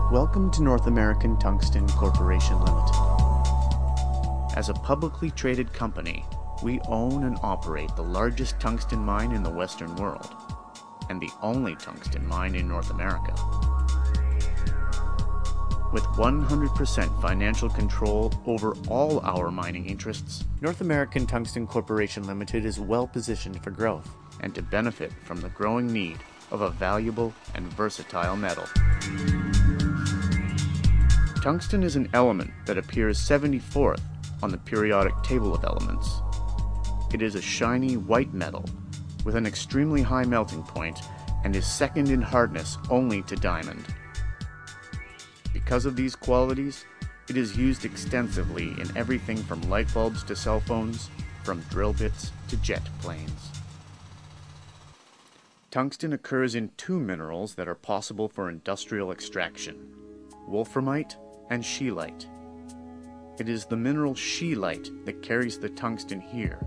Welcome to North American Tungsten Corporation Limited. As a publicly traded company, we own and operate the largest tungsten mine in the Western world, and the only tungsten mine in North America. With 100% financial control over all our mining interests, North American Tungsten Corporation Limited is well positioned for growth and to benefit from the growing need of a valuable and versatile metal. Tungsten is an element that appears 74th on the periodic table of elements. It is a shiny white metal with an extremely high melting point and is second in hardness only to diamond. Because of these qualities, it is used extensively in everything from light bulbs to cell phones, from drill bits to jet planes. Tungsten occurs in two minerals that are possible for industrial extraction: wolframite and scheelite. It is the mineral scheelite that carries the tungsten here.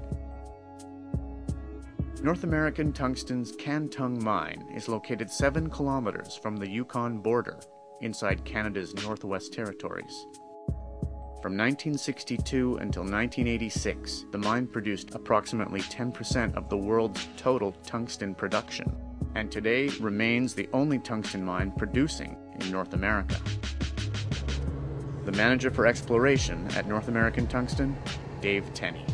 North American Tungsten's Tungsten Mine is located 7 kilometers from the Yukon border, inside Canada's Northwest Territories. From 1962 until 1986, the mine produced approximately 10% of the world's total tungsten production, and today remains the only tungsten mine producing in North America. The manager for exploration at North American Tungsten, Dave Tenney.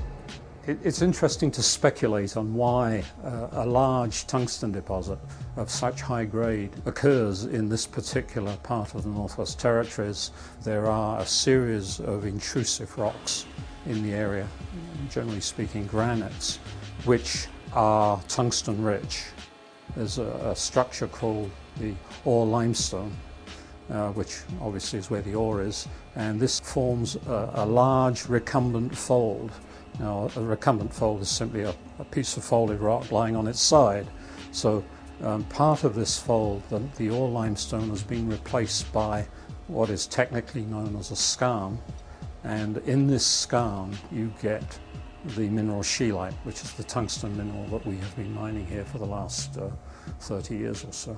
It's interesting to speculate on why a large tungsten deposit of such high grade occurs in this particular part of the Northwest Territories. There are a series of intrusive rocks in the area, generally speaking granites, which are tungsten rich. There's a structure called the ore limestone, which obviously is where the ore is, and this forms a large recumbent fold. Now, a recumbent fold is simply a piece of folded rock lying on its side. So part of this fold, the ore limestone, has been replaced by what is technically known as a skarn. And in this skarn, you get the mineral scheelite, which is the tungsten mineral that we have been mining here for the last 30 years or so.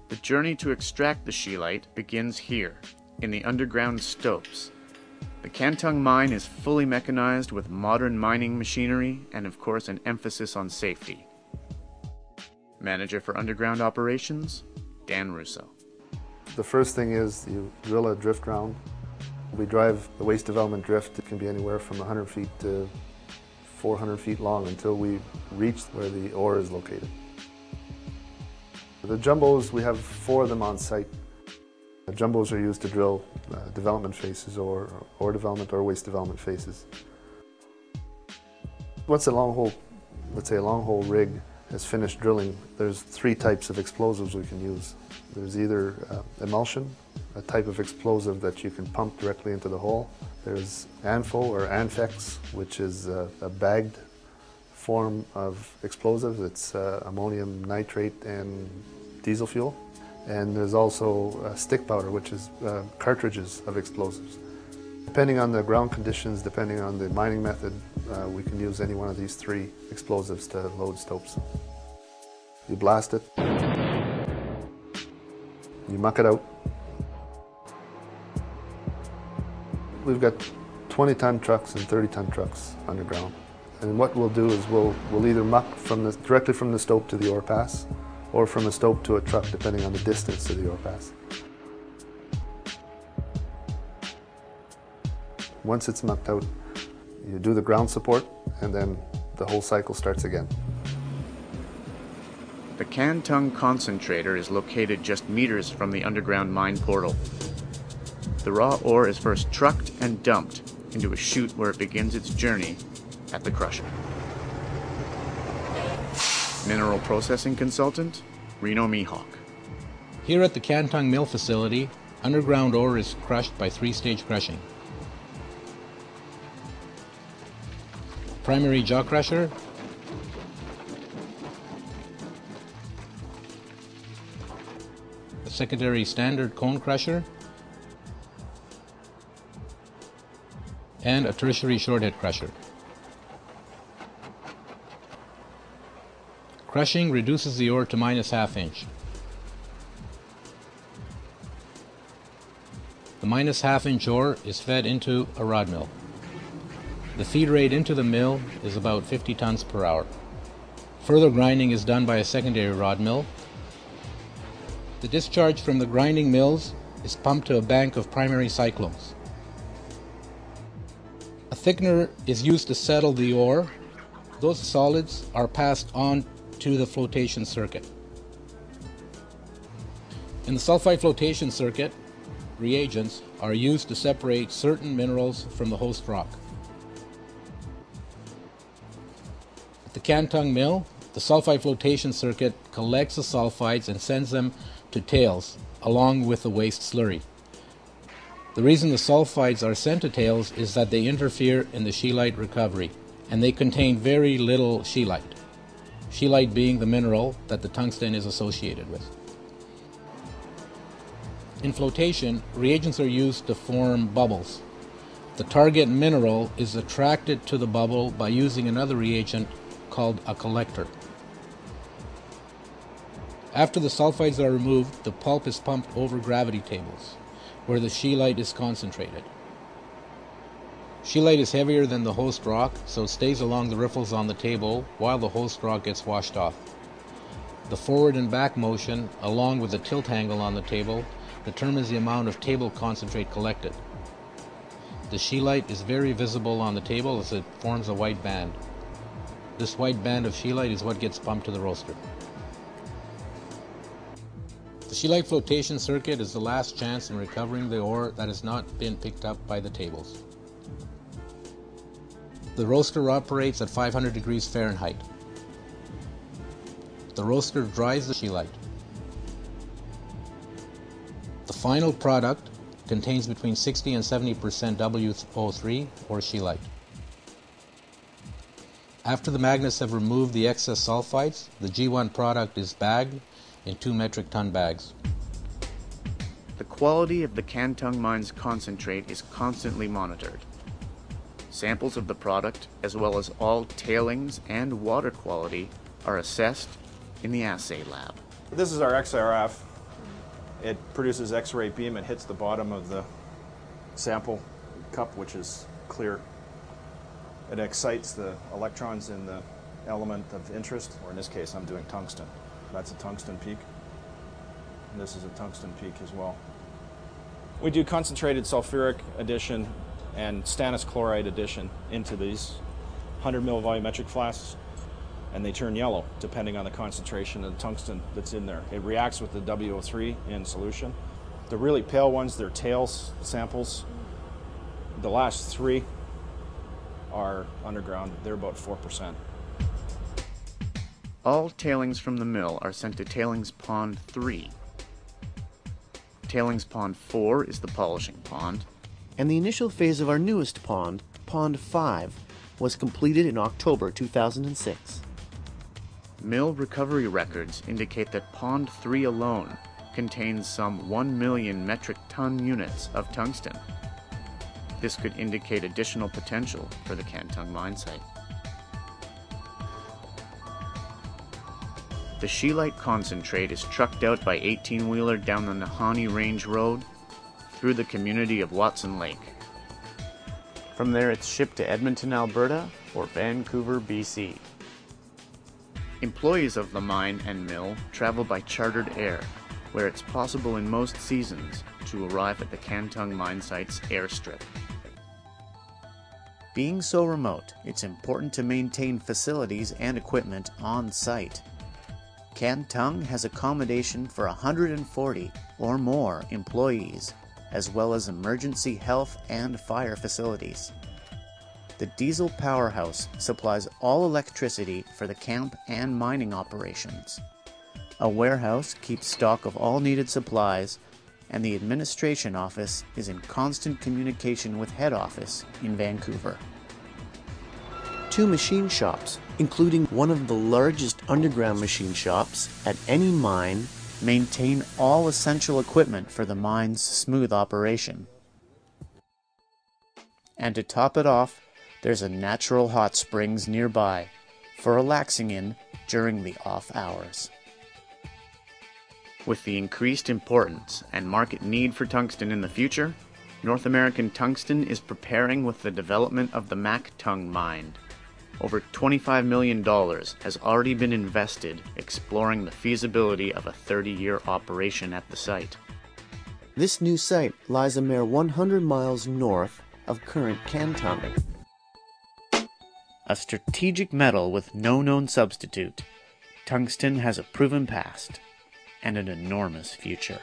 The journey to extract the scheelite begins here, in the underground stopes. The Tungsten Mine is fully mechanized with modern mining machinery and, of course, an emphasis on safety. Manager for underground operations, Dan Russo. The first thing is you drill a drift round. We drive the waste development drift. It can be anywhere from 100 feet to 400 feet long until we reach where the ore is located. The jumbos, we have 4 of them on site. The jumbos are used to drill development phases or development or waste development phases. Once a long hole, let's say a long hole rig, has finished drilling, there's 3 types of explosives we can use. There's either emulsion, a type of explosive that you can pump directly into the hole. There's ANFO or ANFEX, which is a bagged form of explosives. It's ammonium nitrate and diesel fuel. And there's also stick powder, which is cartridges of explosives. Depending on the ground conditions, depending on the mining method, we can use any one of these 3 explosives to load stopes. You blast it, you muck it out. We've got 20-ton trucks and 30-ton trucks underground. And what we'll do is we'll either muck directly from the stope to the ore pass, or from a stope to a truck, depending on the distance to the ore pass. Once it's mucked out, you do the ground support, and then the whole cycle starts again. The Tungsten concentrator is located just meters from the underground mine portal. The raw ore is first trucked and dumped into a chute where it begins its journey at the crusher. Mineral processing consultant, Reno Mihawk. Here at the Tungsten Mill facility, underground ore is crushed by 3-stage crushing. Primary jaw crusher, a secondary standard cone crusher, and a tertiary shorthead crusher. Crushing reduces the ore to -1/2 inch. The minus half-inch ore is fed into a rod mill. The feed rate into the mill is about 50 tons per hour. Further grinding is done by a secondary rod mill. The discharge from the grinding mills is pumped to a bank of primary cyclones. A thickener is used to settle the ore. Those solids are passed on to the flotation circuit. In the sulfide flotation circuit, reagents are used to separate certain minerals from the host rock. At the Cantung mill, the sulfide flotation circuit collects the sulfides and sends them to tails along with the waste slurry. The reason the sulfides are sent to tails is that they interfere in the scheelite recovery, and they contain very little scheelite. Scheelite being the mineral that the tungsten is associated with. In flotation, reagents are used to form bubbles. The target mineral is attracted to the bubble by using another reagent called a collector. After the sulfides are removed, the pulp is pumped over gravity tables, where the scheelite is concentrated. Scheelite is heavier than the host rock, so it stays along the riffles on the table while the host rock gets washed off. The forward and back motion, along with the tilt angle on the table, determines the amount of table concentrate collected. The scheelite is very visible on the table as it forms a white band. This white band of scheelite is what gets pumped to the roaster. The scheelite flotation circuit is the last chance in recovering the ore that has not been picked up by the tables. The roaster operates at 500 degrees Fahrenheit. The roaster dries the scheelite. The final product contains between 60 and 70% WO3 or scheelite. After the magnets have removed the excess sulfides, the G1 product is bagged in 2 metric ton bags. The quality of the Cantung mine's concentrate is constantly monitored. Samples of the product, as well as all tailings and water quality, are assessed in the assay lab. This is our XRF. It produces X-ray beam. It hits the bottom of the sample cup, which is clear. It excites the electrons in the element of interest, or in this case I'm doing tungsten. That's a tungsten peak, and this is a tungsten peak as well. We do concentrated sulfuric addition and stannous chloride addition into these 100 ml volumetric flasks, and they turn yellow depending on the concentration of the tungsten that's in there. It reacts with the WO3 in solution. The really pale ones, they're tails samples. The last 3 are underground. They're about 4%. All tailings from the mill are sent to Tailings Pond 3. Tailings Pond 4 is the polishing pond. And the initial phase of our newest pond, Pond 5, was completed in October 2006. Mill recovery records indicate that Pond 3 alone contains some 1 million metric ton units of tungsten. This could indicate additional potential for the Cantung mine site. The scheelite concentrate is trucked out by 18-wheeler down the Nahanni Range Road through the community of Watson Lake. From there it's shipped to Edmonton, Alberta or Vancouver, BC. Employees of the mine and mill travel by chartered air, where it's possible in most seasons to arrive at the Cantung mine site's airstrip. Being so remote, it's important to maintain facilities and equipment on site. Cantung has accommodation for 140 or more employees, as well as emergency health and fire facilities. The diesel powerhouse supplies all electricity for the camp and mining operations. A warehouse keeps stock of all needed supplies, and the administration office is in constant communication with head office in Vancouver. 2 machine shops, including one of the largest underground machine shops at any mine, maintain all essential equipment for the mine's smooth operation. And to top it off, there's a natural hot springs nearby for relaxing in during the off hours. With the increased importance and market need for tungsten in the future, North American Tungsten is preparing with the development of the MDMW-Tungsten mine. Over $25 million has already been invested exploring the feasibility of a 30-year operation at the site. This new site lies a mere 100 miles north of current Cantung. A strategic metal with no known substitute, tungsten has a proven past and an enormous future.